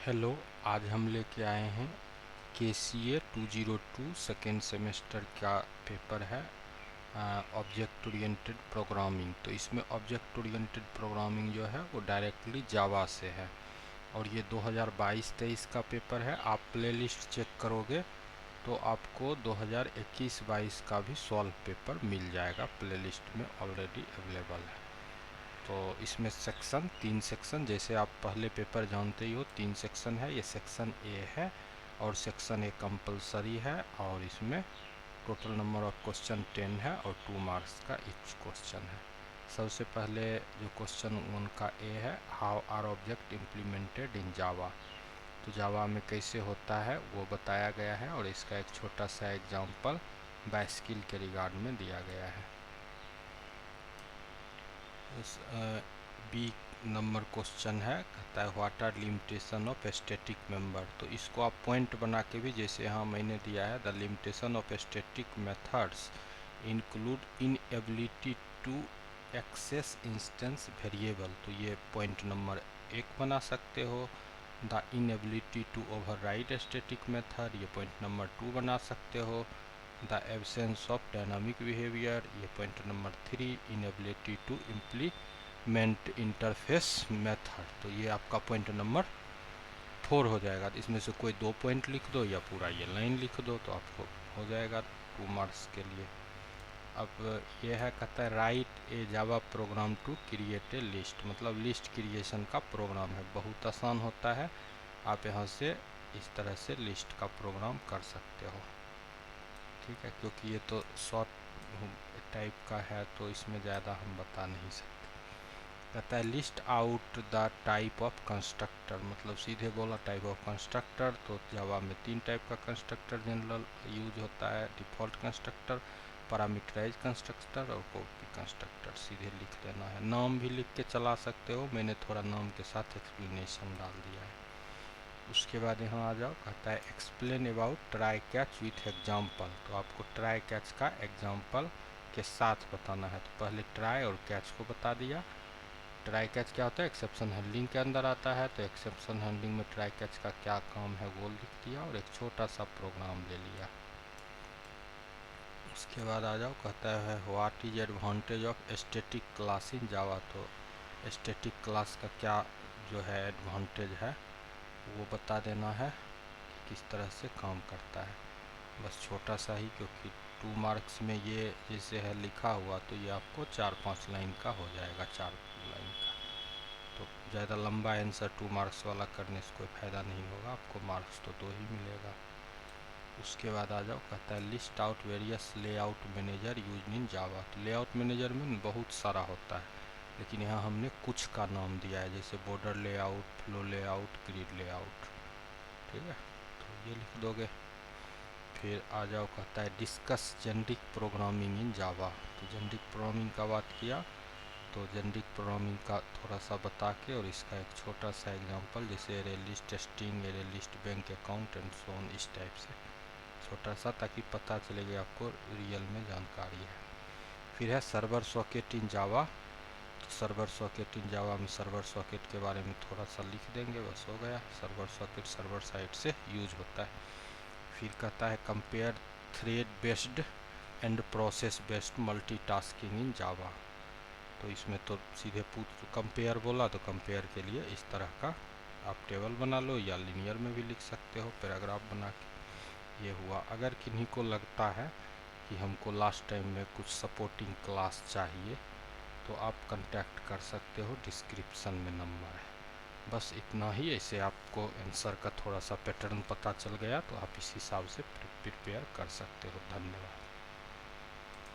Hello. आज हम लेके आए हैं KCA 202 सेकेंड सेमेस्टर का पेपर है ऑब्जेक्ट ओरिएंटेड प्रोग्रामिंग। तो इसमें ऑब्जेक्ट ओरिएंटेड प्रोग्रामिंग जो है वो डायरेक्टली जावा से है और ये 2022-23 का पेपर है। आप प्लेलिस्ट चेक करोगे तो आपको 2021-22 का भी सॉल्व पेपर मिल जाएगा, प्लेलिस्ट में ऑलरेडी अवेलेबल है। तो इसमें सेक्शन 3 सेक्शन, जैसे आप पहले पेपर जानते ही हो 3 सेक्शन है। ये सेक्शन ए है और सेक्शन ए कंपलसरी है और इसमें टोटल नंबर ऑफ क्वेश्चन 10 है और 2 मार्क्स का ईच क्वेश्चन है। सबसे पहले जो क्वेश्चन उनका ए है, how are object implemented in Java. तो जावा में कैसे होता है वो बताया गया है और इसका एक छोटा सा एग्जाम्पल बाइस्किल के रिगार्ड में दिया गया है। बी नंबर क्वेश्चन है, कहता है what are limitation of static member. तो इसको आप पॉइंट बना के भी, जैसे यहाँ मैंने दिया है, the limitation of static methods include inability to access instance variable. तो ये पॉइंट नंबर 1 बना सकते हो। The inability to override static method, ये पॉइंट नंबर 2 बना सकते हो। The absence of dynamic behaviour, ये point number 3। Inability to implement interface method, तो ये आपका पॉइंट नंबर 4 हो जाएगा। तो इसमें से कोई 2 पॉइंट लिख दो या पूरा ये लाइन लिख दो तो आपको हो जाएगा 2 मार्क्स के लिए। अब ये है, कहता है write a Java program to create a list. मतलब लिस्ट क्रिएशन का प्रोग्राम है, बहुत आसान होता है। आप यहाँ से इस तरह से लिस्ट का प्रोग्राम कर सकते हो, ठीक है। क्योंकि ये तो शॉर्ट टाइप का है तो इसमें ज़्यादा हम बता नहीं सकते। कहता है list out the type of constructor. मतलब सीधे बोला टाइप ऑफ कंस्ट्रक्टर, तो जावा में 3 टाइप का कंस्ट्रक्टर जनरल यूज होता है, डिफ़ॉल्ट कंस्ट्रक्टर, पैरामीटराइज कंस्ट्रक्टर और कॉपी कंस्ट्रक्टर। सीधे लिख देना है, नाम भी लिख के चला सकते हो, मैंने थोड़ा नाम के साथ एक्सप्लेनेशन डाल दिया है। उसके बाद यहाँ आ जाओ, कहता है explain about try catch with example. तो आपको ट्राई कैच का एग्जाम्पल के साथ बताना है। तो पहले ट्राई और कैच को बता दिया। ट्राई कैच क्या होता है, एक्सेप्शन हैंडलिंग के अंदर आता है। तो एक्सेप्शन हैंडलिंग में ट्राई कैच का क्या काम है वो लिख दिया और एक छोटा सा प्रोग्राम ले लिया। उसके बाद आ जाओ, कहता है what is advantage of static class in Java. तो स्टैटिक क्लास का क्या जो है एडवांटेज है वो बता देना है कि किस तरह से काम करता है। बस छोटा सा ही, क्योंकि 2 मार्क्स में ये जैसे है लिखा हुआ तो ये आपको 4-5 लाइन का हो जाएगा, 4 लाइन का। तो ज़्यादा लंबा आंसर 2 मार्क्स वाला करने से कोई फ़ायदा नहीं होगा, आपको मार्क्स तो 2 ही मिलेगा। उसके बाद आ जाओ, कहता है list out various layout manager use in Java. तो लेआउट मैनेजर में बहुत सारा होता है, लेकिन यहाँ हमने कुछ का नाम दिया है, जैसे border layout, flow layout, grid layout, ठीक है। तो ये लिख दोगे। फिर आ जाओ, कहता है discuss generic programming in Java. तो जेनेरिक प्रोग्रामिंग का बात किया, तो जेनेरिक प्रोग्रामिंग का थोड़ा सा बता के और इसका एक छोटा सा एग्जांपल, जैसे array list, string array list, bank account and so on, इस टाइप से छोटा सा, ताकि पता चलेगा आपको रियल में जानकारी है। फिर है सर्वर सॉकेट इन जावा। तो सर्वर सॉकेट इन जावा में सर्वर सॉकेट के बारे में थोड़ा सा लिख देंगे, बस हो गया। सर्वर सॉकेट सर्वर साइड से यूज होता है। फिर कहता है compare thread based and process based multitasking in Java. तो इसमें तो सीधे पूछ कंपेयर बोला, तो कंपेयर के लिए इस तरह का आप टेबल बना लो या लिनियर में भी लिख सकते हो, पैराग्राफ बना के। ये हुआ। अगर किन्हीं को लगता है कि हमको लास्ट टाइम में कुछ सपोर्टिंग क्लास चाहिए तो आप कांटेक्ट कर सकते हो, डिस्क्रिप्शन में नंबर है। बस इतना ही। ऐसे आपको आंसर का थोड़ा सा पैटर्न पता चल गया तो आप इस हिसाब से प्रिपेयर कर सकते हो। धन्यवाद।